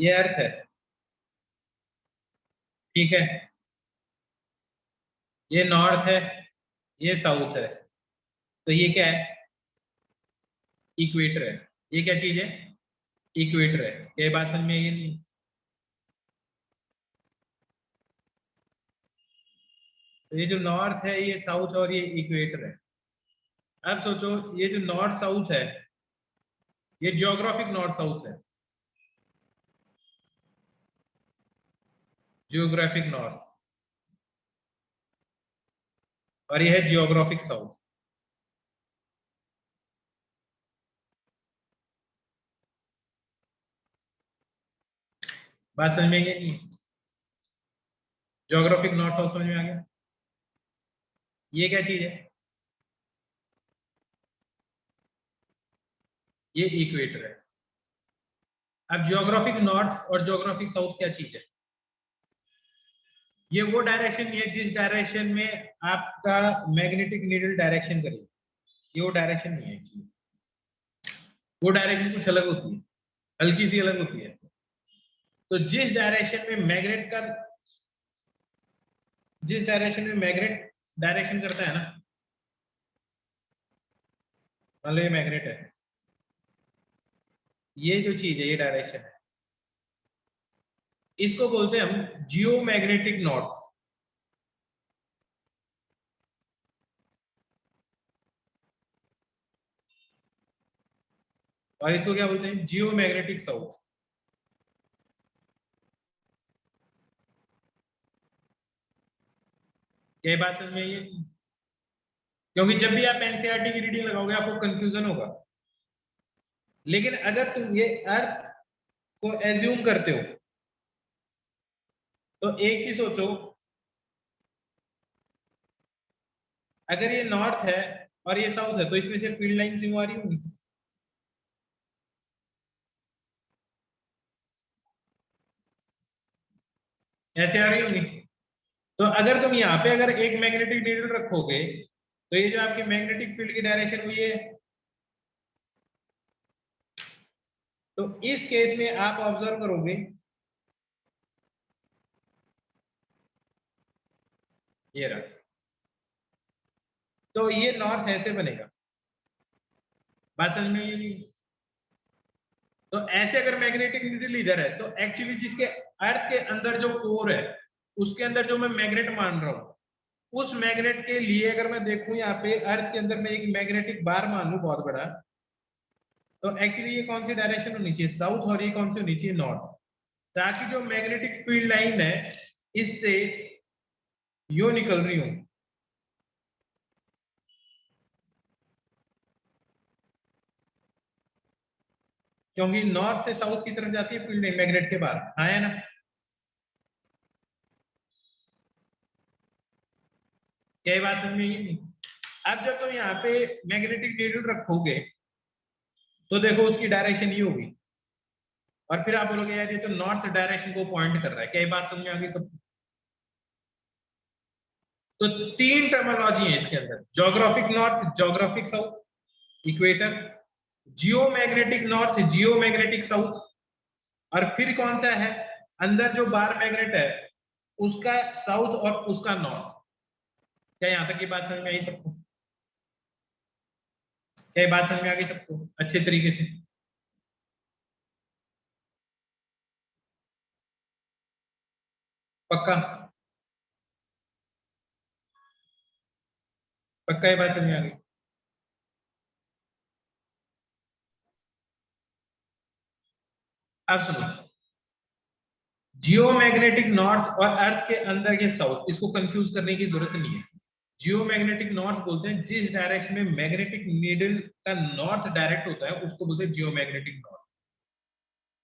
ये अर्थ है, ठीक है, ये नॉर्थ है, ये साउथ है, तो ये क्या है, इक्वेटर है। ये क्या चीज है, इक्वेटर है। ये बात समझ में आई नहीं? तो ये जो नॉर्थ है ये साउथ और ये इक्वेटर है। अब सोचो ये जो नॉर्थ साउथ है ये जियोग्राफिक नॉर्थ साउथ है, जियोग्राफिक नॉर्थ, और ये है जियोग्राफिक साउथ। बात समझ में आई नहीं? जियोग्राफिक नॉर्थ साउथ समझ में आ गया? ये क्या चीज है, ये इक्वेटर है। अब जियोग्राफिक नॉर्थ और जियोग्राफिक साउथ क्या चीज है, ये वो डायरेक्शन है जिस डायरेक्शन में आपका मैग्नेटिक नीडल डायरेक्शन करेगी, ये वो डायरेक्शन नहीं है एक्चुअली। वो डायरेक्शन कुछ अलग होती है, हल्की सी अलग होती है। तो जिस डायरेक्शन में मैग्नेट डायरेक्शन करता है ना, मान लो ये मैग्नेट है, ये जो चीज है ये डायरेक्शन है, इसको बोलते हैं हम जियोमैग्नेटिक नॉर्थ। और इसको क्या बोलते हैं, जियोमैग्नेटिक साउथ। क्या बात समझ में आई है? क्योंकि जब भी आप एनसीईआरटी की रीडिंग लगाओगे आपको कंफ्यूजन होगा। लेकिन अगर तुम ये अर्थ को एज्यूम करते हो तो एक चीज सोचो, अगर ये नॉर्थ है और ये साउथ है तो इसमें से फील्ड लाइंस यूं आ रही होंगी, ऐसे आ रही होंगी। तो अगर तुम यहाँ पे अगर एक मैग्नेटिक नीडल रखोगे तो ये जो आपकी मैग्नेटिक फील्ड की डायरेक्शन हुई है, तो इस केस में आप ऑब्जर्व करोगे ये रहा, तो ये नॉर्थ ऐसे बनेगा। बात समझ में ये नहीं? तो ऐसे अगर मैग्नेटिक नीडल इधर है तो एक्चुअली जिसके अर्थ के अंदर जो कोर है उसके अंदर जो मैं मैग्नेट मान रहा हूं, उस मैग्नेट के लिए अगर मैं देखूं यहाँ पे अर्थ के अंदर मैं एक मैग्नेटिक बार मान लूं बहुत बड़ा, तो एक्चुअली ये कौन सी डायरेक्शन होनी चाहिए, साउथ, और ये कौन सी होनी चाहिए, नॉर्थ। ताकि जो मैग्नेटिक फील्ड लाइन है इससे यो निकल रही हूं, क्योंकि नॉर्थ से साउथ की तरफ जाती है फील्ड लाइन मैग्नेट के बाहर, हाँ है ना? क्या बात समझ में आई नहीं? अब जब तुम यहाँ पे मैग्नेटिक नीडल रखोगे तो देखो उसकी डायरेक्शन ये होगी, और फिर आप बोलोगे यार ये तो नॉर्थ डायरेक्शन को पॉइंट कर रहा है। क्या ये बात समझ में आ गई सबको? तो तीन टर्मिनोलॉजी है इसके अंदर, geographic north, geographic south, equator, geomagnetic north, geomagnetic south, और फिर कौन सा है, अंदर जो बार मैग्नेट है उसका साउथ और उसका नॉर्थ। क्या यहां तक की बात समझ में आई सबको? क्या ये बात समझ में आ गई सबको अच्छे तरीके से? पक्का? पक्का ये बात समझ में आ गई? अब सुनो, जियोमैग्नेटिक नॉर्थ और अर्थ के अंदर के साउथ, इसको कंफ्यूज करने की जरूरत नहीं है। जियोमैग्नेटिक नॉर्थ बोलते हैं जिस डायरेक्शन में मैग्नेटिक नीडल का नॉर्थ डायरेक्ट होता है उसको बोलते हैं जियोमैग्नेटिक नॉर्थ।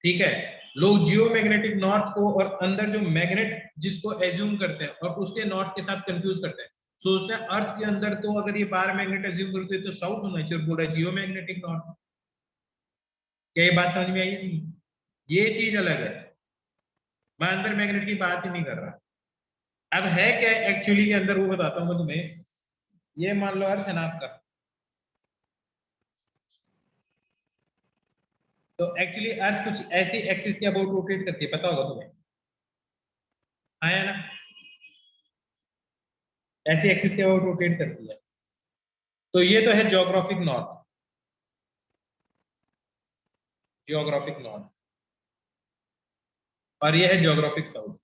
ठीक है, लोग जियोमैग्नेटिक नॉर्थ को और अंदर जो मैग्नेट जिसको एज्यूम करते हैं और उसके नॉर्थ के साथ कंफ्यूज करते हैं, सोचते हैं अर्थ के अंदर तो अगर ये बार मैग्नेट एज्यूम करते हैं तो साउथ होना चाहिए, बोल रहा है जियोमैग्नेटिक नॉर्थ। क्या ये बात समझ में आई नहीं? ये चीज अलग है, मैं अंदर मैग्नेट की बात ही नहीं कर रहा। अब है क्या एक्चुअली के अंदर वो बताता हूँ मैं तुम्हें। ये मान लो अर्थ है ना आपका, तो एक्चुअली अर्थ कुछ ऐसी एक्सिस के अबाउट रोटेट करती है, पता होगा तुम्हें, आया ना, ऐसी एक्सिस के अबाउट रोटेट करती है। तो ये तो है ज्योग्राफिक नॉर्थ, ज्योग्राफिक नॉर्थ, और ये है ज्योग्राफिक साउथ।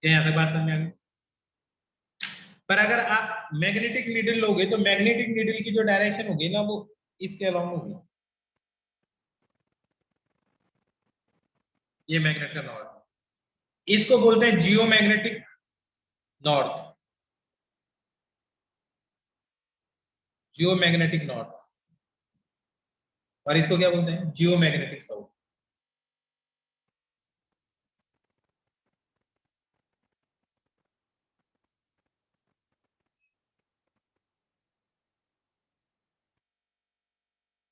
क्या यहाँ तक बात समझ में आ गई? पर अगर आप मैग्नेटिक नीडल लोगे तो मैग्नेटिक नीडल की जो डायरेक्शन होगी ना वो इसके अलावा होगी, ये मैग्नेट का नॉर्थ, इसको बोलते हैं जियोमैग्नेटिक नॉर्थ, जियोमैग्नेटिक नॉर्थ, और इसको क्या बोलते हैं, जियोमैग्नेटिक साउथ।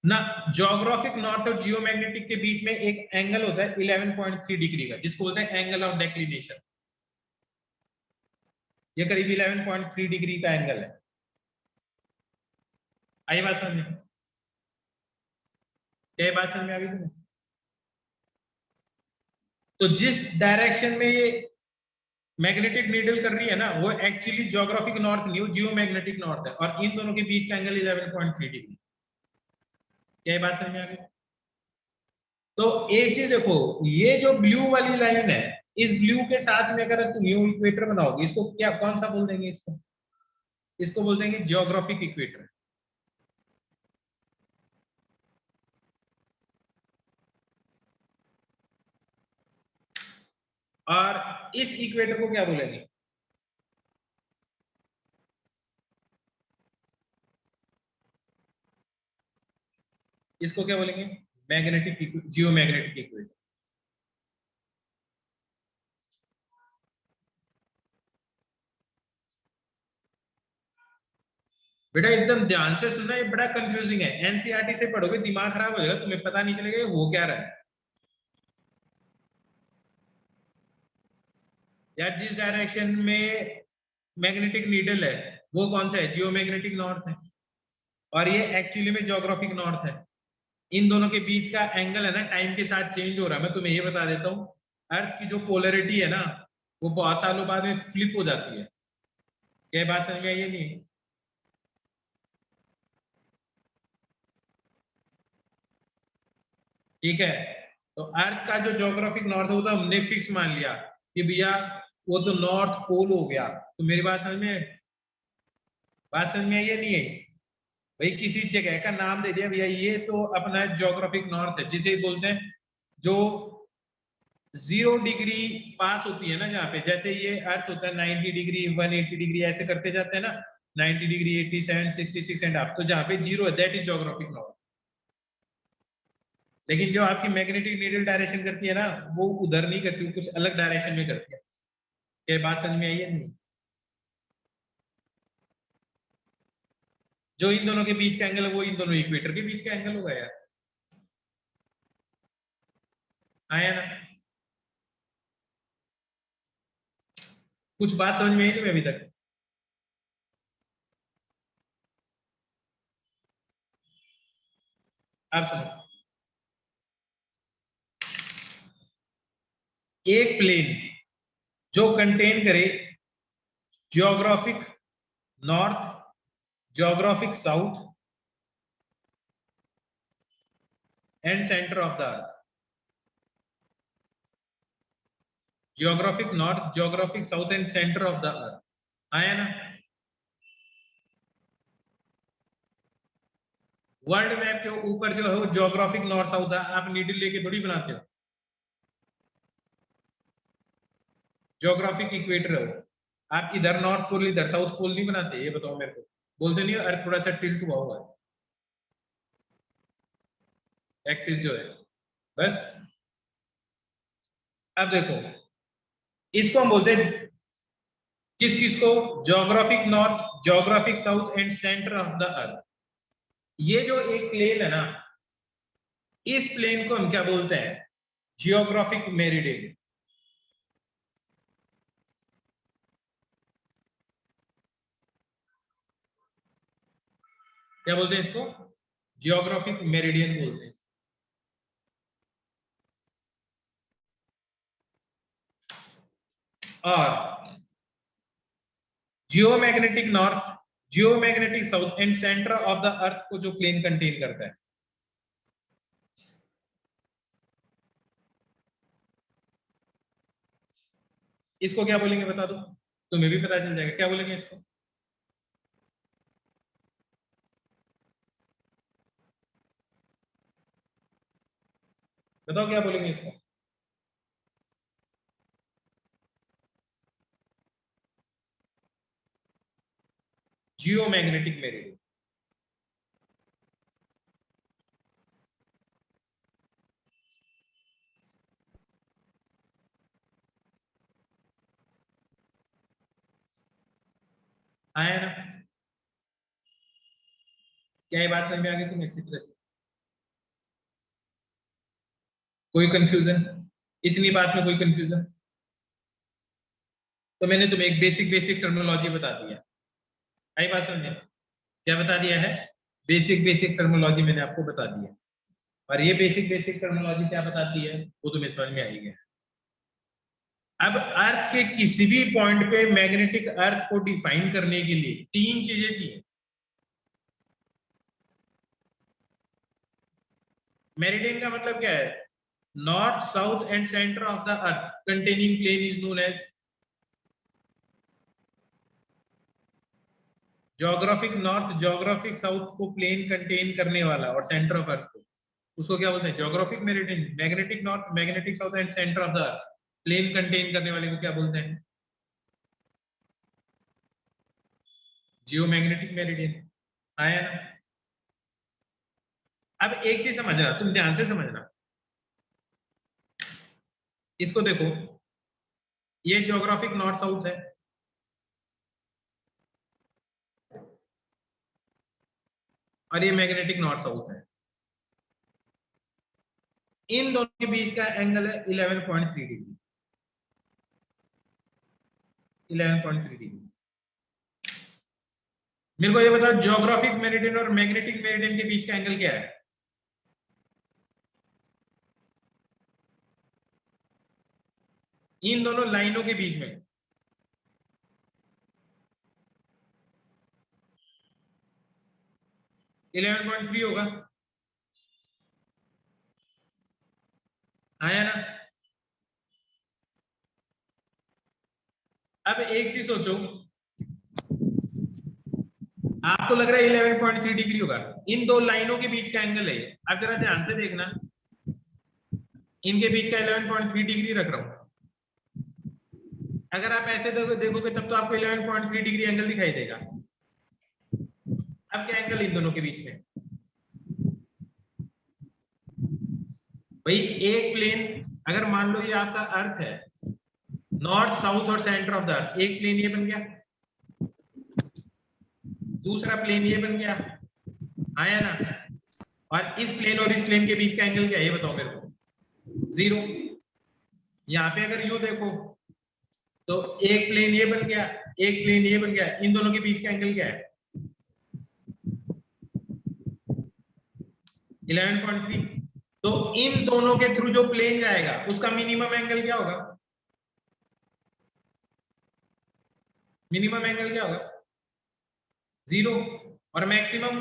ना, ज्योग्राफिक नॉर्थ और जियोमैग्नेटिक के बीच में एक एंगल होता है 11.3 डिग्री का, जिसको बोलते हैं एंगल ऑफ डेक्लिनेशन। ये करीब 11.3 डिग्री का एंगल है। आई बात समझ में? क्या बात समझ में आ गई तुम्हें? तो जिस डायरेक्शन में ये मैग्नेटिक नीडल कर रही है ना वो एक्चुअली ज्योग्राफिक नॉर्थ नहीं, वो जियोमैग्नेटिक नॉर्थ है, और इन दोनों के बीच का एंगल 11.3 डिग्री। क्या बात समझ में आ गई? तो एक चीज देखो, ये जो ब्लू वाली लाइन है, इस ब्लू के साथ में अगर तुम यू इक्वेटर बनाओगे, इसको क्या कौन सा बोल देंगे, इसको इसको बोल देंगे ज्योग्राफिक इक्वेटर। और इस इक्वेटर को क्या बोलेंगे? इसको क्या बोलेंगे? Magnetic, geomagnetic equator. बेटा एकदम ध्यान से सुनना, ये बड़ा कंफ्यूजिंग है, एनसीईआरटी से पढ़ोगे दिमाग खराब हो जाएगा, तुम्हें पता नहीं चलेगा ये हो क्या रहा है। यार जिस डायरेक्शन में मैग्नेटिक नीडल है वो कौन सा है, जियोमैग्नेटिक नॉर्थ है, और ये एक्चुअली में ज्योग्राफिक नॉर्थ है। इन दोनों के बीच का एंगल है ना टाइम के साथ चेंज हो रहा है। मैं तुम्हें ये बता देता हूँ, अर्थ की जो पोलरिटी है ना वो बहुत सालों बाद में फ्लिप हो जाती है। क्या बात समझ में आई? ये नहीं, ठीक है। तो अर्थ का जो ज्योग्राफिक नॉर्थ है वो तो हमने फिक्स मान लिया कि भैया वो तो नॉर्थ पोल हो गया। तो मेरी बात समझ में, बात समझ में आई या नहीं आई? भाई किसी जगह का नाम दे दिया भैया ये तो अपना ज्योग्राफिक नॉर्थ है, जिसे बोलते हैं जो 0 डिग्री पास होती है ना, जहाँ पे जैसे ये अर्थ होता है 90 डिग्री 180 डिग्री ऐसे करते जाते हैं ना, 90 डिग्री 87 66 एंड हाफ, तो जहाँ पे जीरो है दैट इज ज्योग्राफिक नॉर्थ। लेकिन जो आपकी मैग्नेटिक नीडल डायरेक्शन करती है ना वो उधर नहीं करती, वो कुछ अलग डायरेक्शन में करती है। क्या बात समझ में आई है नहीं? जो इन दोनों के बीच का एंगल है वो इन दोनों इक्वेटर के बीच का एंगल होगा यार, आया ना? कुछ बात समझ में आई तुम्हें अभी तक? आप सुनो, एक प्लेन जो कंटेन करे geographic north, geographic south and centre of the earth, geographic north geographic south and centre of the अर्थ, आया ना? वर्ल्ड मैप के ऊपर जो है वो ज्योग्राफिक नॉर्थ साउथ है, आप नीडल लेके थोड़ी बनाते हो, ज्योग्राफिक इक्वेटर है वो। आप इधर नॉर्थ पोल इधर साउथ पोल नहीं बनाते, ये बताओ मेरे को। बोलते नहीं हो अर्थ थोड़ा सा टिल्ट हुआ हुआ है, एक्सिस जो है, बस। अब देखो, इसको हम बोलते हैं किस किस को, geographic north geographic south and centre of the अर्थ। ये जो एक प्लेन है ना, इस प्लेन को हम क्या बोलते हैं, जियोग्राफिक मेरिडियन। क्या बोलते हैं इसको? जियोग्राफिक मेरिडियन बोलते हैं। और geomagnetic north, geomagnetic south and centre of the अर्थ को जो प्लेन कंटेन करता है, इसको क्या बोलेंगे बता दो, तुम्हें भी पता चल जाएगा क्या बोलेंगे इसको। बताओ क्या बोलेंगे इसको। Geomagnetic meridian. आया ना? क्या ये बात समझ में आ गई तुम्हें अच्छी तरह से? कोई कंफ्यूजन? इतनी बात में कोई कंफ्यूजन? तो मैंने तुम्हें एक बेसिक बेसिक टर्मिनोलॉजी बता दी है। आई बात समझ में? क्या बता दिया है? बेसिक बेसिक टर्मिनोलॉजी मैंने आपको बता दी है। और ये बेसिक बेसिक टर्मिनोलॉजी क्या बताती है वो तुम्हें समझ में आएगी। अब अर्थ के किसी भी पॉइंट पे मैग्नेटिक अर्थ को डिफाइन करने के लिए तीन चीजें चाहिए। मेरिडियन का मतलब क्या है? North south and centre of the earth containing plane is known as geographic north, geographic south को प्लेन कंटेन करने वाला और सेंटर ऑफ अर्थ को, उसको क्या बोलते हैं? Geographic meridian. Magnetic north, magnetic south and centre of the earth plane contain करने वाले को क्या बोलते हैं? Geomagnetic meridian. आया ना? अब एक चीज समझना, तुम ध्यान से समझना, इसको देखो, ये ज्योग्राफिक नॉर्थ साउथ है और ये मैग्नेटिक नॉर्थ साउथ है। इन दोनों के बीच का एंगल है 11.3 डिग्री। 11.3 डिग्री। मेरे को ये बताओ ज्योग्राफिक मेरिडियन और मैग्नेटिक मेरिडियन के बीच का एंगल क्या है? इन दोनों लाइनों के बीच में 11.3 होगा। आया ना? अब एक चीज सोचो, आपको लग रहा है 11.3 डिग्री होगा, इन दो लाइनों के बीच का एंगल है। अब जरा ध्यान से देखना, इनके बीच का 11.3 डिग्री रख रहा हूं। अगर आप ऐसे देखोगे तब तो आपको 11.3 डिग्री एंगल दिखाई देगा। अब क्या एंगल इन दोनों के बीच में? भाई एक प्लेन, अगर मान लो ये आपका अर्थ है, नॉर्थ साउथ और सेंटर ऑफ द अर्थ, एक प्लेन ये बन गया, दूसरा प्लेन ये बन गया। आया ना? और इस प्लेन और इस प्लेन के बीच का एंगल क्या है ये बताओ मेरे को। 0। यहाँ पे अगर यूं देखो तो एक प्लेन ये बन गया, एक प्लेन ये बन गया, इन दोनों के बीच का एंगल क्या है? 11.3। तो इन दोनों के थ्रू जो प्लेन जाएगा उसका मिनिमम एंगल क्या होगा? मिनिमम एंगल क्या होगा? 0। और मैक्सिमम?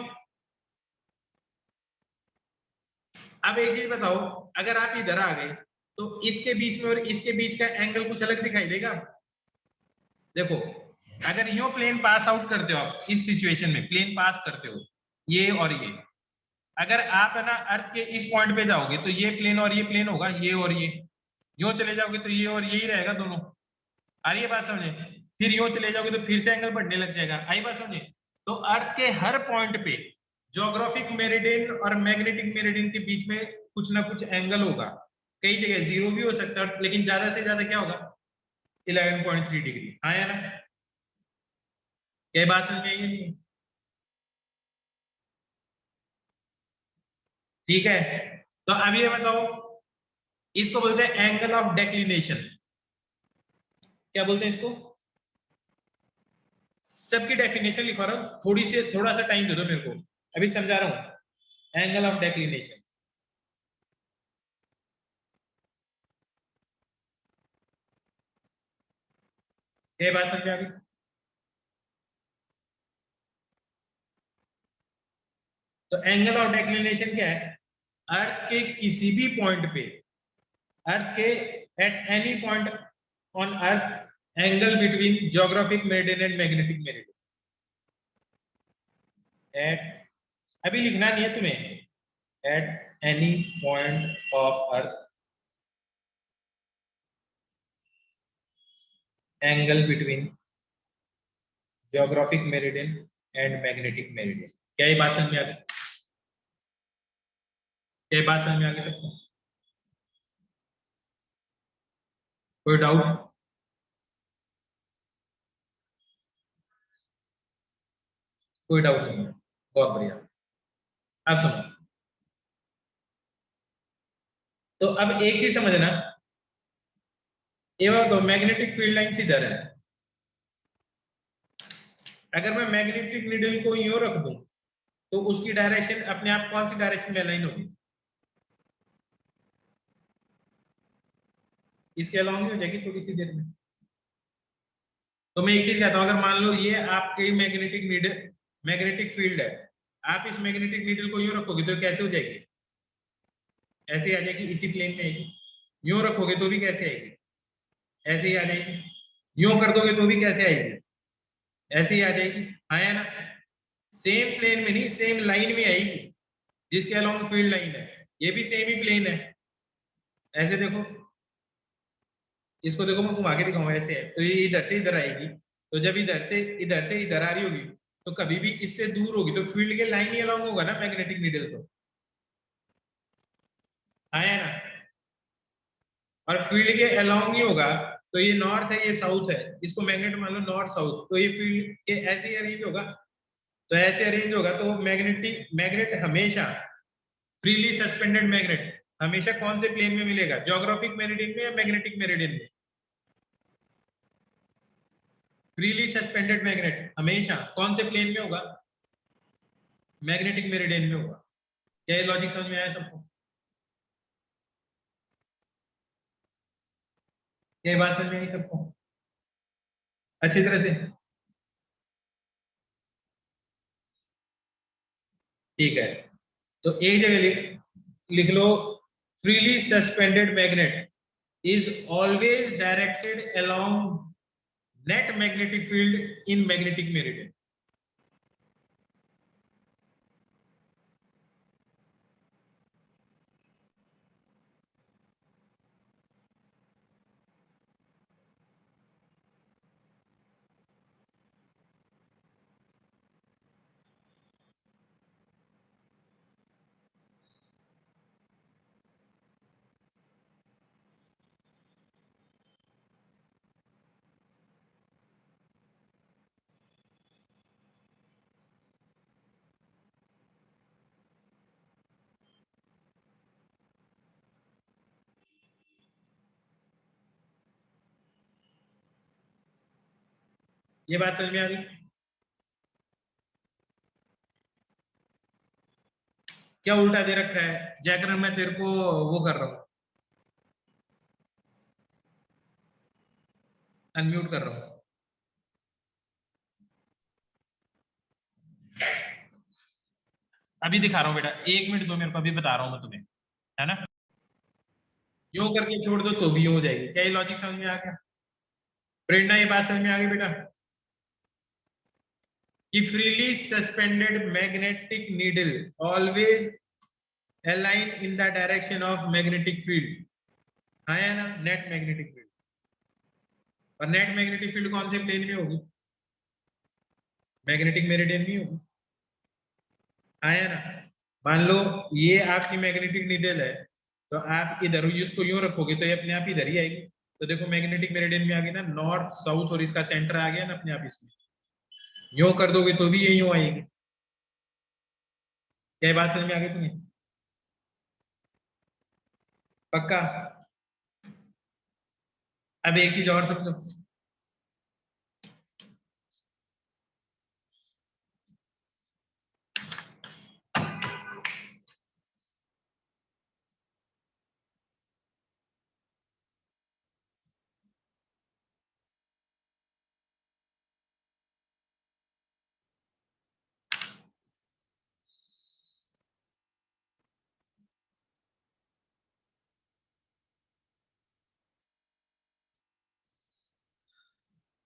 अब एक चीज बताओ, अगर आप इधर आ गए तो इसके बीच में और इसके बीच का एंगल कुछ अलग दिखाई देगा? देखो, अगर यो प्लेन पास आउट करते हो आप, इस सिचुएशन में प्लेन पास करते हो ये और ये, अगर आप है ना अर्थ के इस पॉइंट पे जाओगे तो ये प्लेन और ये प्लेन होगा, ये और ये। यो चले जाओगे तो ये और यही रहेगा दोनों। आ रही है बात समझे? फिर यो चले जाओगे तो फिर से एंगल बढ़ने लग जाएगा। आई बात समझे? तो अर्थ के हर पॉइंट पे ज्योग्राफिक मेरिडियन और मैग्नेटिक मेरिडियन के बीच में कुछ ना कुछ एंगल होगा। कई जगह 0 भी हो सकता है, लेकिन ज्यादा से ज्यादा क्या होगा? 11.3 डिग्री। आया ना? क्या बात समझ में आई नहीं? ठीक है, तो अब ये बताओ, इसको बोलते हैं एंगल ऑफ डेक्लिनेशन। क्या बोलते हैं इसको? सबकी डेफिनेशन लिखवा रहा हूं, थोड़ा सा टाइम दे दो मेरे को। अभी समझा रहा हूं, एंगल ऑफ डेक्लिनेशन। ये बात समझ आ गई? तो एंगल ऑफ डेक्लिनेशन क्या है? अर्थ के किसी भी पॉइंट पे, अर्थ के at any point on earth, angle between geographic meridian and magnetic meridian at, अभी लिखना नहीं है तुम्हें, at any point of earth, angle between geographic meridian and magnetic meridian. क्या ये बात समझ में आ गई? क्या ये बात समझ में आ गई सबको? कोई डाउट? कोई डाउट नहीं है, बहुत बढ़िया। अब सुनो, तो अब एक चीज समझना, ये बात तो मैग्नेटिक फील्ड लाइन इधर है, अगर मैं मैग्नेटिक नीडल को यूं रख दूं तो उसकी डायरेक्शन अपने आप कौन सी डायरेक्शन में अलाइन होगी? इसके अलाउंग ही हो जाएगी थोड़ी सी देर में। तो मैं एक चीज कहता हूं, अगर मान लो ये आपकी मैग्नेटिक नीडल, मैग्नेटिक फील्ड है, आप इस मैग्नेटिक नीडल को यूं रखोगे तो कैसे हो जाएगी? ऐसे ही आ जाएगी, इसी प्लेन में आएगी। यूं रखोगे तो भी कैसे आएगी? ऐसे ही आ जाएगी। यूं कर दोगे तो भी कैसे आएगी? ऐसे ही आ जाएगी। आया ना? सेम प्लेन में नहीं, सेम लाइन में आएगी जिसके अलोंग फील्ड लाइन है। ये भी सेम ही प्लेन है। ऐसे देखो, इसको देखो, मैं घुमा के दिखाऊंगा, ऐसे है तो ये इधर से इधर आएगी, तो जब इधर से इधर आ रही होगी तो कभी भी इससे दूर होगी तो फील्ड के लाइन ही अलोंग होगा ना मैग्नेटिक नीडल तो। आया ना? और फील्ड के अलोंग ही होगा, तो ये नॉर्थ है ये साउथ है, इसको मैग्नेट मान लो नॉर्थ साउथ, तो ये फील्ड के ऐसे ही अरेंज होगा। तो ऐसे अरेंज होगा तो मैग्नेटिक मैग्नेट हमेशा, फ्रीली सस्पेंडेड मैग्नेट हमेशा कौन से प्लेन में मिलेगा? ज्योग्राफिक मेरिडियन में या मैग्नेटिक मेरिडियन में? फ्रीली सस्पेंडेड मैग्नेट हमेशा कौन से प्लेन में होगा? मैग्नेटिक मेरिडियन में होगा। क्या ये लॉजिक समझ में आया सबको? क्या ये बात समझ में आई सबको अच्छी तरह से? ठीक है, तो एक जगह लिख लो, freely suspended magnet is always directed along net magnetic field in magnetic meridian। ये बात समझ में आ गई? क्या उल्टा दे रखा है जयकरण? मैं तेरे को वो कर रहा हूँ, अनम्यूट कर रहा हूँ। अभी दिखा रहा हूँ बेटा, 1 मिनट दो मेरे को, अभी बता रहा हूँ मैं तुम्हें, है ना? यो करके छोड़ दो तो भी हो जाएगी। क्या ये लॉजिक समझ में आ गया? प्रेरणा ये बात समझ में आ गई बेटा कि freely suspended magnetic needle always align in the direction of magnetic field, आया ना? Net magnetic field. और नेट मैग्नेटिक फील्ड कौन से प्लेन में होगी? मैग्नेटिक मेरिडियन में होगी। आया ना? मान लो ये आपकी मैग्नेटिक नीडल है, तो आप इधर इसको यूं रखोगे तो ये अपने आप इधर ही आएगी। तो देखो मैग्नेटिक मेरिडियन में आ गई ना, नॉर्थ साउथ, और इसका सेंटर आ गया ना अपने आप इसमें। यूं कर दोगे तो भी ये यूं आएगी। क्या बात समझ में आ गई तुम्हें? पक्का? अब एक चीज और समझो,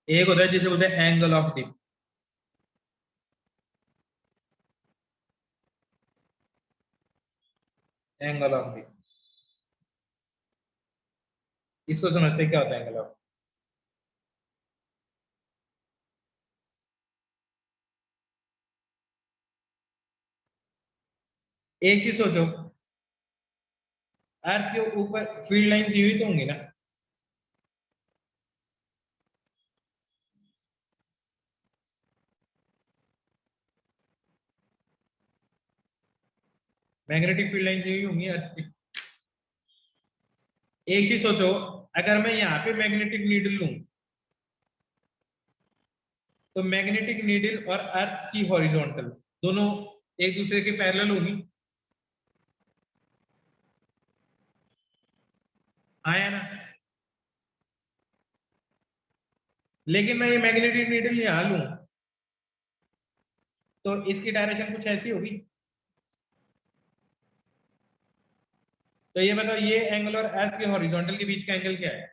एक होता है जिसे बोलते हैं angle of dip, angle of dip, इसको समझते हैं क्या होता है एंगल ऑफ। एक चीज सोचो, अर्थ के ऊपर फील्ड लाइंस यही तो होंगी ना, मैग्नेटिक फील्ड लाइंस यही होंगी अर्थ की। एक चीज सोचो, अगर मैं यहाँ पे मैग्नेटिक नीडल लूं, तो मैग्नेटिक नीडल और अर्थ की हॉरिजॉन्टल दोनों एक दूसरे के पैरेलल होगी, आया ना। लेकिन मैं ये मैग्नेटिक नीडल यहाँ लूं, तो इसकी डायरेक्शन कुछ ऐसी होगी। तो ये बताओ, ये एंगल और अर्थ के हॉरिजॉन्टल के बीच का एंगल क्या है?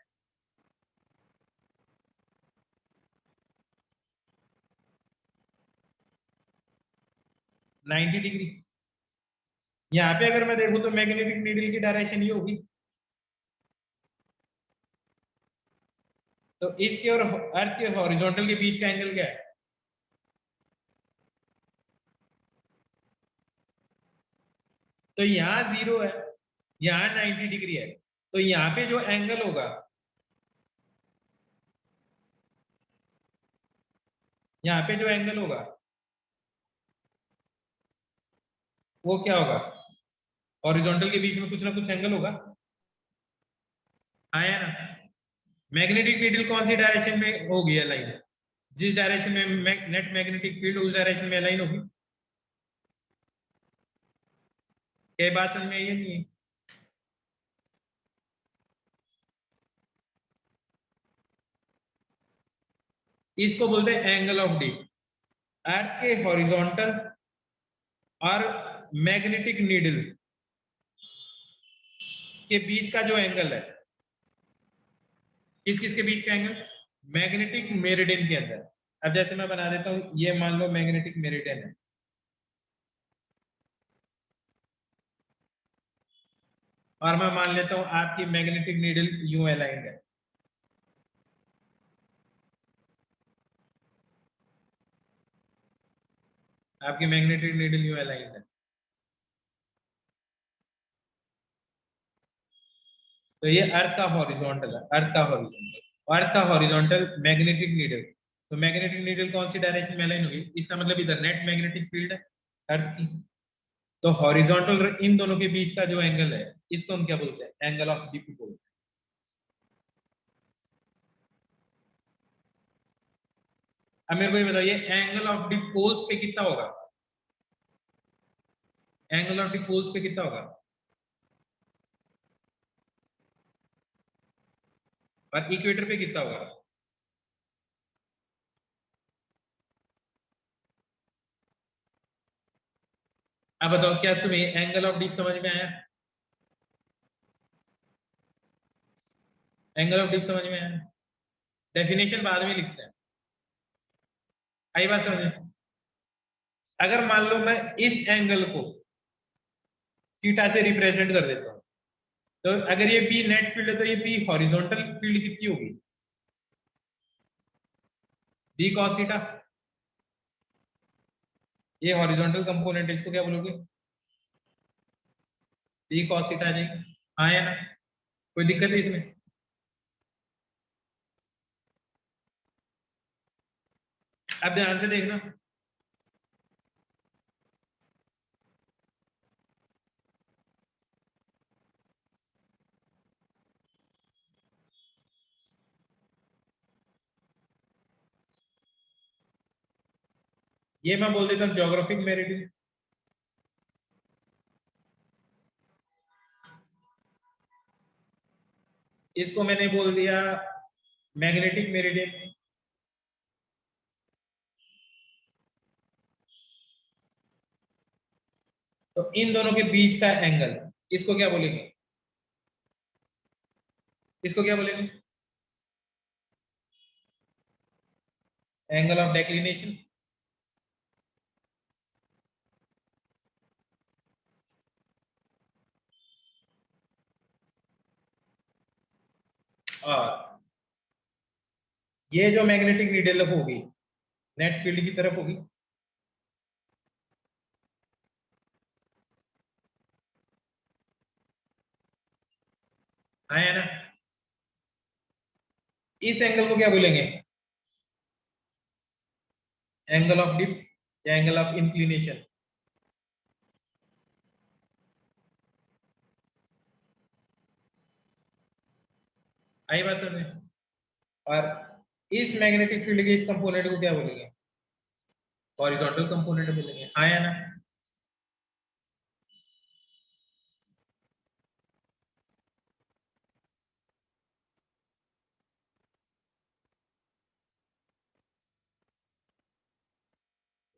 Ninety degree. यहाँ पे अगर मैं देखूं तो मैग्नेटिक नीडल की डायरेक्शन ये होगी, तो इसके और अर्थ के हॉरिजॉन्टल के बीच का एंगल क्या है? तो यहाँ 0 है, यहाँ 90 डिग्री है, तो यहाँ पे जो एंगल होगा, यहाँ पे जो एंगल होगा वो क्या होगा? हॉरिजॉन्टल के बीच में कुछ ना कुछ एंगल होगा, आया ना। मैग्नेटिक नीडल कौन सी डायरेक्शन में होगी अलाइन? जिस डायरेक्शन में नेट मैग्नेटिक फील्ड उस डायरेक्शन में अलाइन होगी। क्या बात समझ में आई है नहीं है? इसको बोलते हैं एंगल ऑफ डी। अर्थ के हॉरिजॉन्टल और मैग्नेटिक नीडल के बीच का जो एंगल है, किस किस के बीच का एंगल? मैग्नेटिक मेरिडियन के अंदर। अब जैसे मैं बना देता हूं, ये मान लो मैग्नेटिक मेरिडियन है, और मैं मान लेता हूं आपकी मैग्नेटिक नीडल यूं अलाइंड है। आपकी मैग्नेटिक नीडल यूं अलाइंड है, तो ये अर्थ का हॉरिजॉन्टल है, अर्थ का हॉरिजॉन्टल, अर्थ का हॉरिजॉन्टल मैग्नेटिक नीडल। तो मैग्नेटिक नीडल कौन सी डायरेक्शन में अलाइन होगी? इसका मतलब इधर नेट मैग्नेटिक फील्ड है अर्थ की। तो हॉरिजॉन्टल इन दोनों के बीच का जो एंगल है, इसको हम क्या बोलते हैं? एंगल ऑफ डिप बोलते हैं। अब मेरे को ये बताइए, एंगल ऑफ डिप पोल्स पे कितना होगा? एंगल ऑफ डिप पोल्स पे कितना होगा? और इक्वेटर पे कितना होगा? अब बताओ, क्या तुम्हें एंगल ऑफ डिप समझ में आया? एंगल ऑफ डिप समझ में आया? डेफिनेशन बाद में लिखते हैं, आई बात समझ में? अगर मान लो मैं इस एंगल को थीटा से रिप्रेजेंट कर देता हूं, तो अगर ये पी नेट फील्ड है, तो ये पी हॉरिजॉन्टल फील्ड कितनी होगी? D cos theta. ये हॉरिजॉन्टल कंपोनेंट है, इसको क्या बोलोगे? डी कॉस थीटा आ जाएगी, हाँ या ना? कोई दिक्कत है इसमें? अब ध्यान से देखना, ये मैं बोल देता हूँ ज्योग्राफिक मेरिडियन, इसको मैंने बोल दिया मैग्नेटिक मेरिडियन। तो इन दोनों के बीच का एंगल, इसको क्या बोलेंगे? इसको क्या बोलेंगे? एंगल ऑफ डेक्लिनेशन, और ये जो मैग्नेटिक नीडल होगी नेट फील्ड की तरफ होगी, है ना। इस एंगल को क्या बोलेंगे, एंगल ऑफ डिप या एंगल ऑफ इंक्लिनेशन। आई बात समझ में। और इस मैग्नेटिक फील्ड के इस कंपोनेंट को क्या बोलेंगे, हॉरिजॉन्टल कंपोनेंट बोलेंगे, हाँ या ना।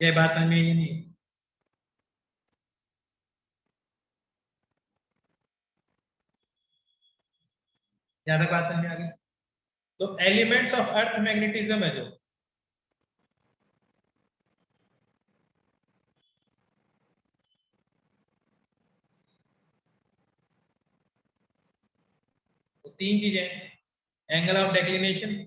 ये बात समझ में, ये नहीं, यहाँ तक बात समझ में आ गई। तो एलिमेंट्स ऑफ अर्थ मैग्नेटिज्म है जो, तो तीन चीजें, angle of declination,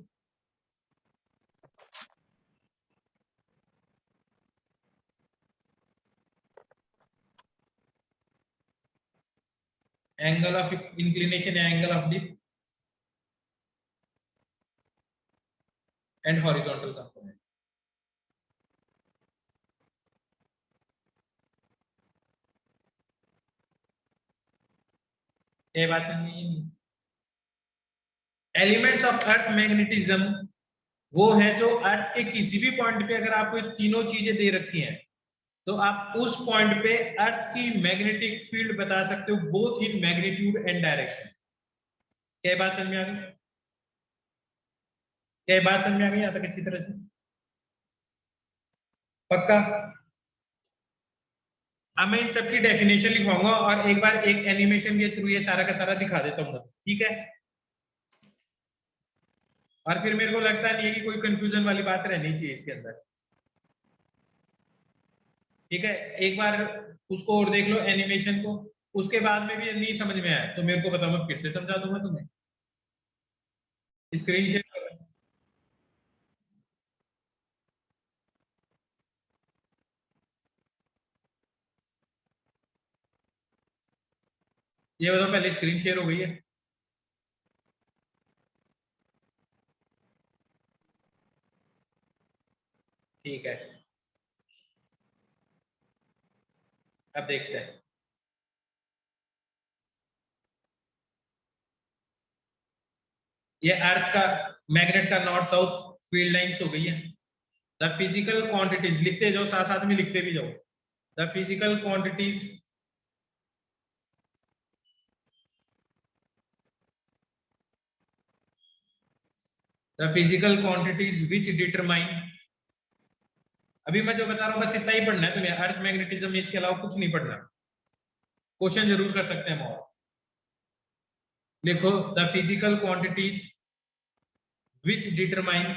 angle of inclination या angle of dip, and horizontal component. ये बात समझ में, ये नहीं। एलिमेंट्स ऑफ अर्थ मैग्नेटिज्म वो है जो अर्थ के किसी भी पॉइंट पे अगर आपको ये तीनों चीजें दे रखी हैं तो आप उस पॉइंट पे अर्थ की मैग्नेटिक फील्ड बता सकते हो, both in magnitude and direction. क्या बात समझ में आ गई, क्या बात समझ में आ गई यहाँ तक अच्छी तरह से, पक्का। अब मैं इन सबकी डेफिनेशन लिखवाऊंगा और एक बार एक एनिमेशन के थ्रू ये सारा का सारा दिखा देता हूँ, ठीक है। और फिर मेरे को लगता नहीं है कि कोई कंफ्यूजन वाली बात रहनी चाहिए इसके अंदर, ठीक है। एक बार उसको और देख लो एनिमेशन को, उसके बाद में भी नहीं समझ में आया तो मेरे को बताओ, मैं फिर से समझा दूंगा तुम्हें। स्क्रीन शेयर करो, ये बताओ पहले स्क्रीन शेयर हो गई है, ठीक है। अब देखते हैं, ये अर्थ का मैग्नेट का नॉर्थ साउथ फील्ड लाइंस हो गई है। द फिजिकल क्वांटिटीज लिखते जाओ, साथ साथ में लिखते भी जाओ। The physical quantities the physical quantities which determine, अभी मैं जो बता रहा हूँ बस इतना ही पढ़ना है तुम्हें, अर्थ मैग्नेटिज्म में इसके अलावा कुछ नहीं पढ़ना। क्वेश्चन जरूर कर सकते हैं हम, और लिखो the physical quantities which determine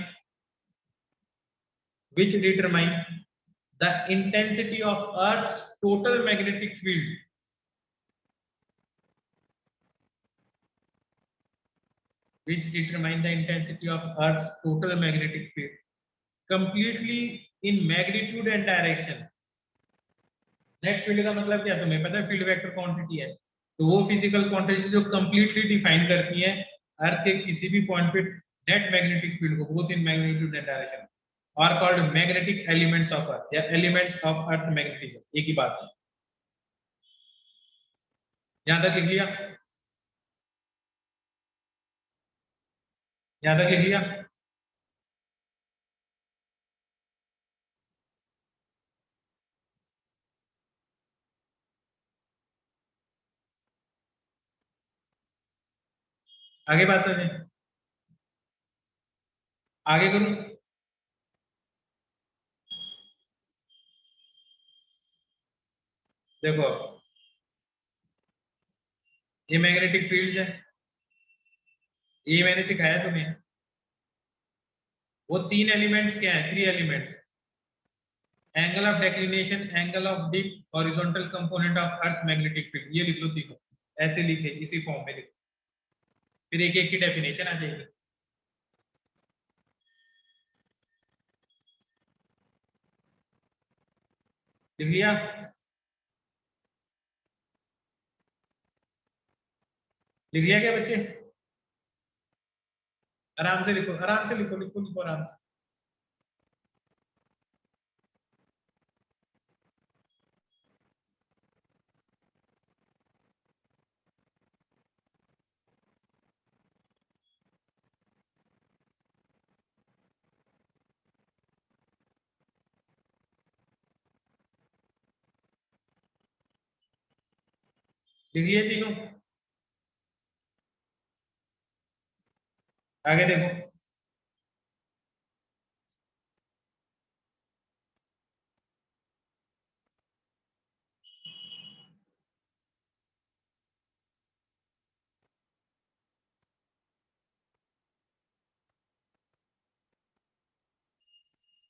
the intensity of Earth's total magnetic field, which determine the intensity of Earth's total magnetic field completely in magnitude and direction। Net field का मतलब क्या तुम्हें पता है, फील्ड वेक्टर क्वांटिटी है। तो वो physical quantity जो कंप्लीटली डिफाइन करती है अर्थ के किसी भी पॉइंट पे नेट मैग्नेटिक फील्ड को, both in magnitude and direction, are called magnetic elements of earth या एलिमेंट्स ऑफ अर्थ मैग्नेटिज्म, एक ही बात है। यहां तक लिख लिया, यहां तक लिख लिया। आगे बात समझे, आगे करूं, देखो ये मैग्नेटिक फील्ड है, ये मैंने सिखाया तुम्हें। वो 3 एलिमेंट्स क्या है, 3 elements, angle of declination, angle of dip, horizontal component of earth magnetic field. ये लिख लो तीनों, ऐसे लिखे, इसी फॉर्म में लिखो, फिर एक एक की डेफिनेशन आ जाएगी। लिख लिया? लिख लिया क्या बच्चे? आराम से लिखो, आराम से लिखो, लिखो लिखो आराम से। लिख लिए तीनों? आगे देखो,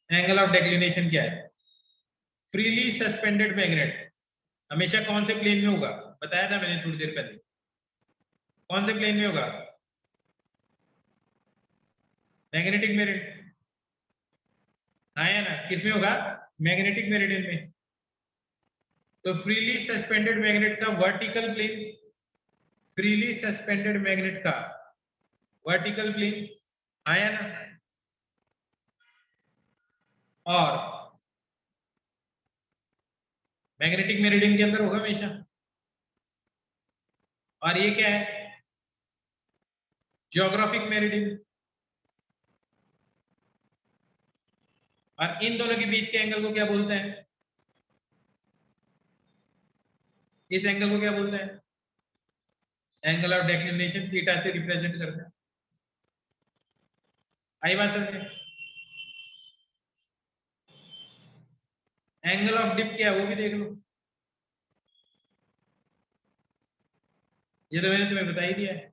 एंगल ऑफ डेक्लिनेशन क्या है? फ्रीली सस्पेंडेड मैग्नेट हमेशा कौन से प्लेन में होगा, बताया था मैंने थोड़ी देर पहले, कौन से प्लेन में होगा? मैग्नेटिक मेरिडियन, हाँ या ना, किसमें होगा? मैग्नेटिक मेरिडियन में। तो फ्रीली सस्पेंडेड मैग्नेट का vertical plane, freely suspended magnet का वर्टिकल प्लेन, हाँ या ना, और मैग्नेटिक मेरिडियन के अंदर होगा हमेशा। और ये क्या है? Geographic meridian. और इन दोनों के बीच के एंगल को क्या बोलते हैं? इस एंगल को क्या बोलते हैं? एंगल ऑफ डेक्लिनेशन, थीटा से रिप्रेजेंट करते हैं। आई बात समझ में? एंगल ऑफ डिप क्या है वो भी देख लो, ये तो मैंने तुम्हें बता ही दिया है।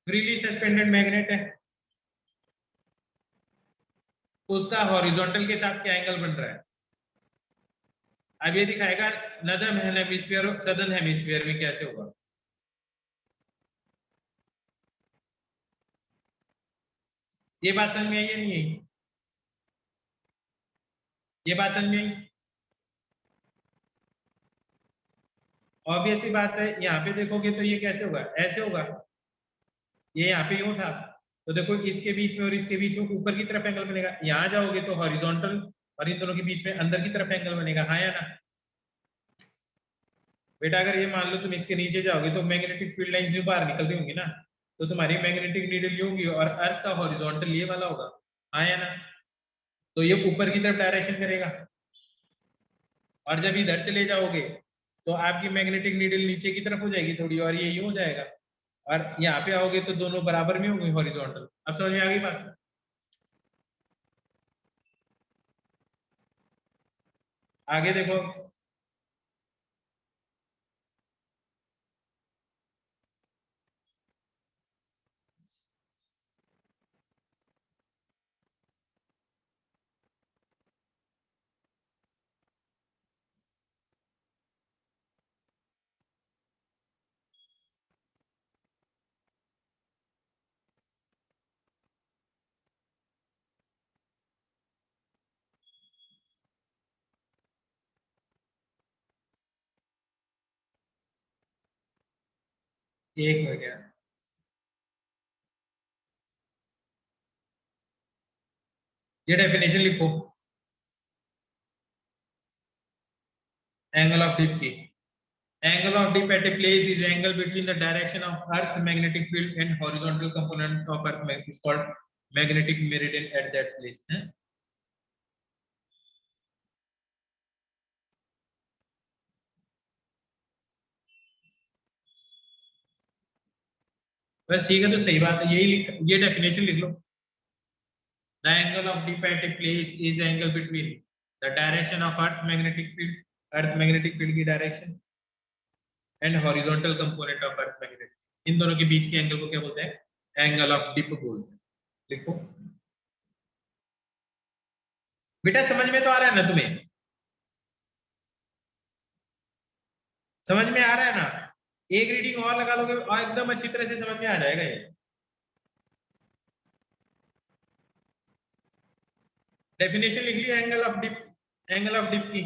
फ्रीली सस्पेंडेड मैग्नेट है, उसका हॉरिजॉन्टल के साथ क्या एंगल बन रहा है? अब ये दिखाएगा नदर्न हेमिस्फीयर और सदर्न हेमिस्फीयर में कैसे होगा। ये बात समझ में आई या नहीं आई? ये बात समझ में आई? ऑब्वियस सी बात है, यहाँ पे देखोगे तो ये कैसे होगा, ऐसे होगा। ये यहाँ पे यूं था, तो देखो इसके बीच में और इसके बीच में ऊपर की तरफ एंगल बनेगा, यहाँ जाओगे तो हॉरिजॉन्टल, और इन दोनों के बीच में अंदर की तरफ एंगल बनेगा, हाँ या ना? बेटा अगर ये मान लो तुम इसके नीचे जाओगे तो मैग्नेटिक फील्ड लाइंस यूं बाहर निकल रही होंगी ना, तो तुम्हारी मैग्नेटिक नीडल यूं होगी और अर्थ का हॉरिजॉन्टल ये वाला होगा, हाँ या ना? तो ये ऊपर की तरफ डायरेक्शन करेगा। और जब इधर चले जाओगे तो आपकी मैग्नेटिक नीडल नीचे की तरफ हो जाएगी थोड़ी, और ये यूं हो जाएगा। और यहाँ पे आओगे तो दोनों बराबर में होंगे हॉरिजॉन्टल। अब समझ में आ गई बात? आगे देखो, एक हो गया, ये डेफिनेशन लिखो एंगल ऑफ डिप की। Angle of dip at a place is angle between the direction of Earth's magnetic field and horizontal component of Earth is called magnetic meridian at that place. बस ठीक है, तो सही बात है, यही लिख, ये डेफिनेशन लिख लो। The angle of dip at a place is angle between the direction of Earth magnetic field, Earth magnetic field की direction, and horizontal component of Earth magnetic. इन दोनों के बीच के एंगल को क्या बोलते हैं? एंगल ऑफ डिप बोलते हैं। लिखो बेटा समझ में तो आ रहा है ना तुम्हें? समझ में आ रहा है ना? एक रीडिंग और लगा लोगे और एकदम अच्छी तरह से समझ में आ जाएगा ये। डेफिनेशन लिख लिया angle of dip, angle of dip की?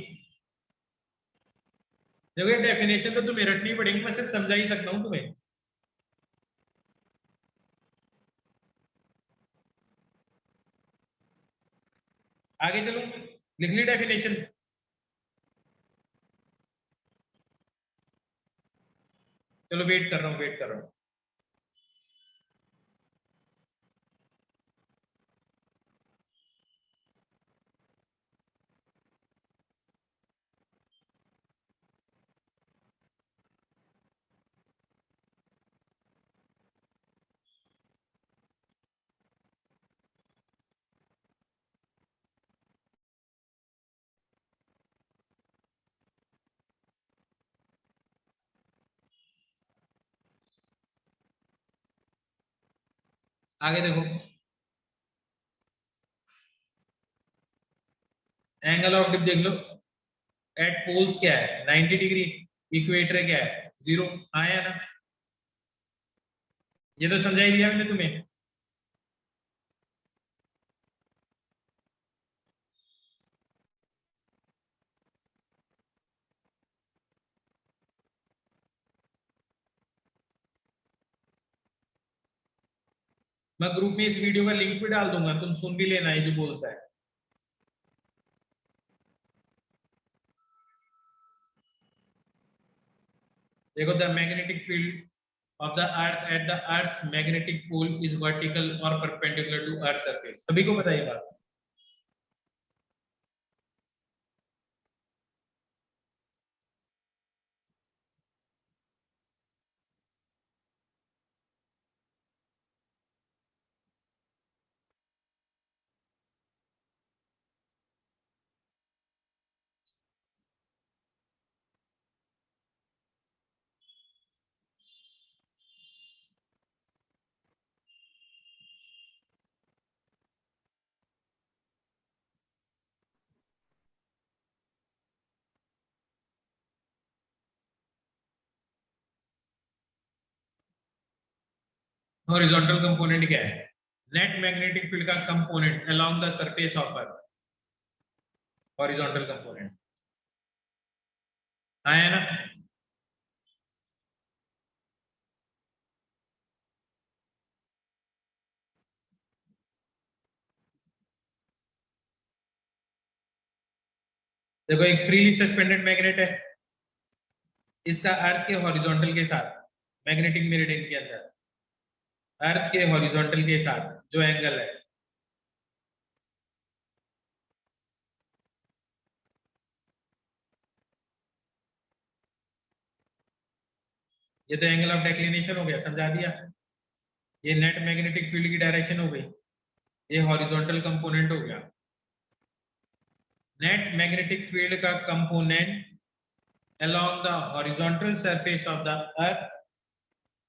देखो डेफिनेशन तो तुम्हें रटनी पड़ेगी, मैं सिर्फ समझा ही सकता हूं तुम्हें। आगे चलूं? लिख ली डेफिनेशन? चलो वेट कर रहा हूँ, वेट कर रहा हूँ। आगे देखो, एंगल ऑफ डिप देख लो। एट पोल्स क्या है? 90 डिग्री। इक्वेटर क्या है? 0। आया ना? ये तो समझा ही दिया मैंने तुम्हें। मैं ग्रुप में इस वीडियो का लिंक भी डाल दूंगा, तुम सुन भी लेना ये जो बोलता है। देखो, the magnetic field of the earth at the earth's magnetic pole is vertical और परपेंडिकुलर टू अर्थ सरफेस। सभी को पता है ये बात? हॉरिजॉन्टल कंपोनेंट क्या है? नेट मैग्नेटिक फील्ड का component along the surface of earth, horizontal component. आया ना? देखो, एक फ्रीली सस्पेंडेड मैग्नेट है, इसका अर्थ के हॉरिजॉन्टल के साथ मैग्नेटिक मेरिडियन के अंदर, अर्थ के हॉरिजॉन्टल के साथ जो एंगल है, ये तो एंगल ऑफ डेक्लिनेशन हो गया, समझा दिया। ये नेट मैग्नेटिक फील्ड की डायरेक्शन हो गई, ये हॉरिजॉन्टल कंपोनेंट हो गया। नेट मैग्नेटिक फील्ड का component along the horizontal surface of the earth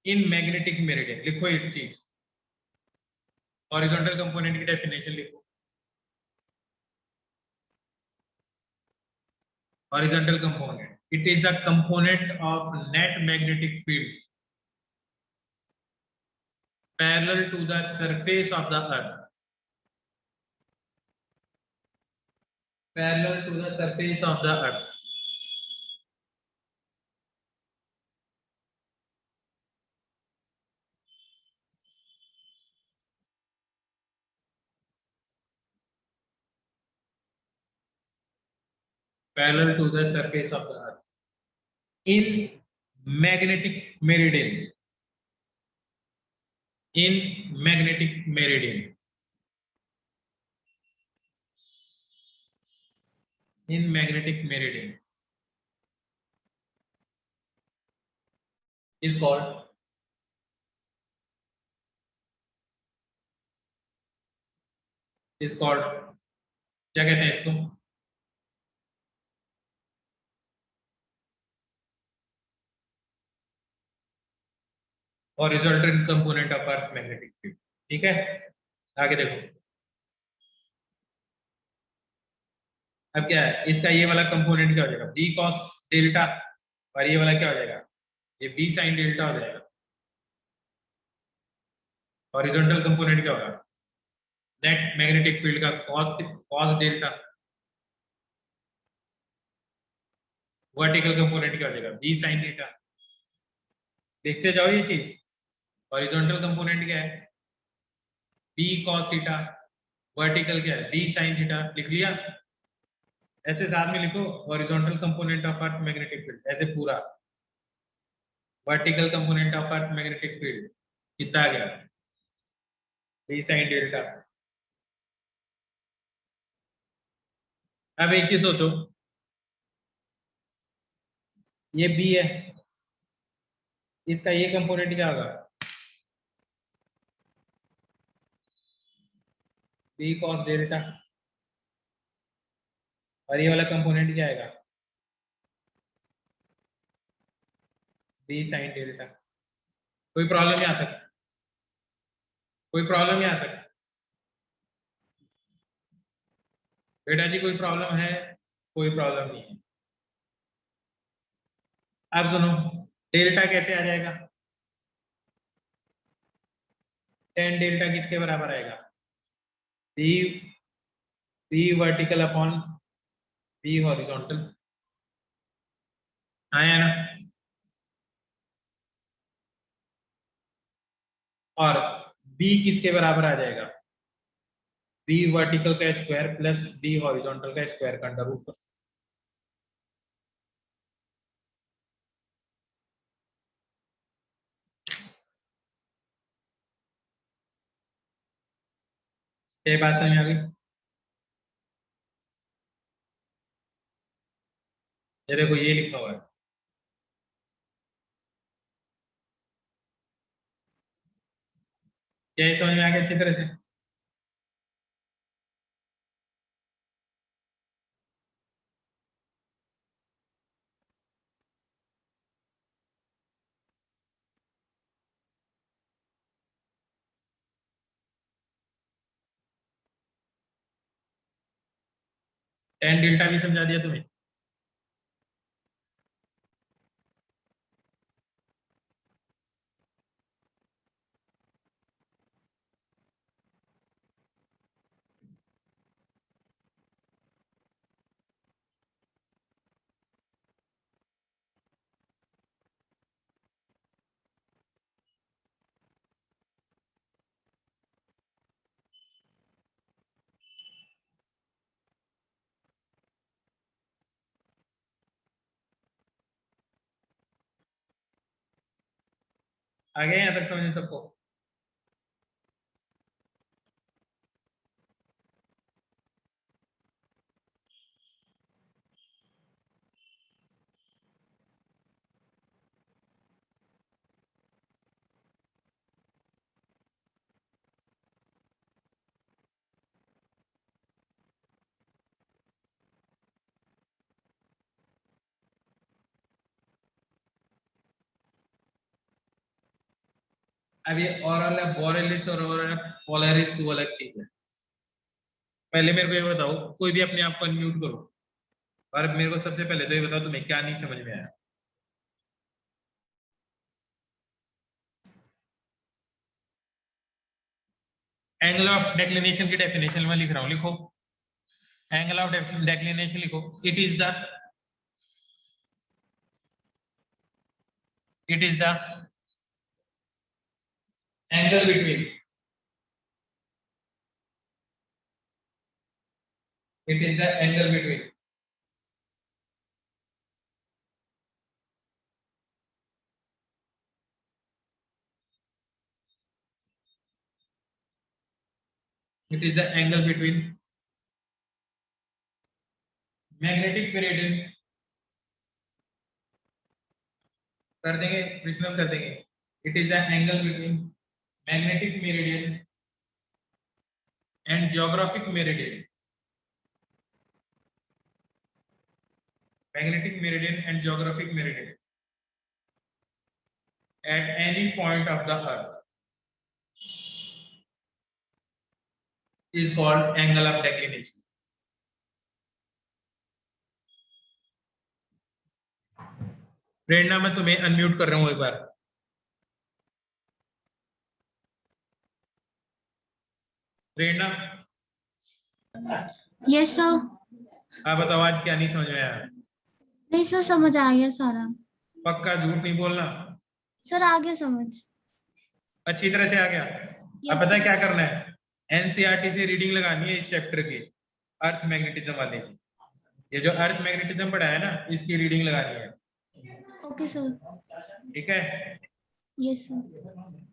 in magnetic meridian। लिखो ये चीज, हॉरिजॉन्टल कंपोनेंट की डेफिनेशन लिखो। horizontal component, it is the component of net magnetic field parallel to the surface of the earth, parallel to the surface of the earth, parallel to the surface of the earth in magnetic meridian, in magnetic meridian, in magnetic meridian is called, is called, क्या कहते हैं इसको? Horizontal component of earth magnetic field. ठीक है, आगे देखो। अब क्या है इसका ये वाला कंपोनेंट क्या हो जाएगा बी कॉस डेल्टा और ये वाला क्या हो जाएगा ये बी साइन डेल्टा हो जाएगा। हॉरिजॉन्टल कंपोनेंट क्या होगा नेट मैग्नेटिक फील्ड का cos cos delta. Vertical component क्या हो जाएगा बी साइन थीटा। देखते जाओ ये चीज। हॉरिजॉन्टल कंपोनेंट क्या है बी कॉस थीटा। वर्टिकल क्या है बी साइन थीटा। लिख लिया। ऐसे साथ में लिखो horizontal component of earth magnetic field ऐसे पूरा। Vertical component of earth magnetic field कितना आ गया बी साइन डेल्टा। अब एक चीज सोचो ये बी है इसका ये कंपोनेंट क्या होगा बी कॉस डेल्टा और ये वाला कंपोनेंट क्या आएगा बी साइन डेल्टा। कोई प्रॉब्लम यहाँ तक कोई प्रॉब्लम यहाँ तक बेटा जी कोई प्रॉब्लम है कोई प्रॉब्लम नहीं है। अब सुनो डेल्टा कैसे आ जाएगा टेन डेल्टा किसके बराबर आएगा B B vertical upon B horizontal आया ना। और बी किसके बराबर आ जाएगा बी वर्टिकल का स्क्वायर प्लस बी हॉरिजॉन्टल का स्क्वायर का अंडर रूट। ये बात समझ आ गई। ये देखो ये लिखा हुआ है क्या ये समझ में आ गया अच्छी तरह से। 10 डेल्टा भी समझा दिया तुम्हें। आ गया यहाँ तक समझे सबको। अब ये ऑरल है बोरेलिस और ऑरल है पोलरिस वो अलग चीज है। पहले मेरे को ये बताओ कोई भी अपने आप को अनम्यूट करो और मेरे को सबसे पहले तो ये बताओ तुम्हें क्या नहीं समझ में आया। एंगल ऑफ डेक्लिनेशन की डेफिनेशन में लिख रहा हूँ लिखो। एंगल ऑफ डेक्लिनेशन लिखो it is the angle between it is the angle between it is the angle between magnetic meridian कर देंगे विश्लेषण कर देंगे। it is the angle between magnetic meridian and geographic meridian magnetic meridian and geographic meridian at any point of the earth is called angle of declination। प्रेरणा मैं तुम्हें unmute कर रहा हूं एक बार। प्रेरणा, यस सर। आप बताओ आज क्या नहीं समझ में आया? नहीं सर, समझ आ गया सारा। पक्का झूठ नहीं बोलना। सर आ गया समझ। अच्छी तरह से आ गया। अब यस पता है सर। क्या करना है? एनसीईआरटी से रीडिंग लगानी है इस चैप्टर की, अर्थ मैग्नेटिज्म वाले की। ये जो अर्थ मैग्नेटिज्म पढ़ा है ना, इसकी रीडिंग लगानी है। Okay sir. ठीक है? Yes sir.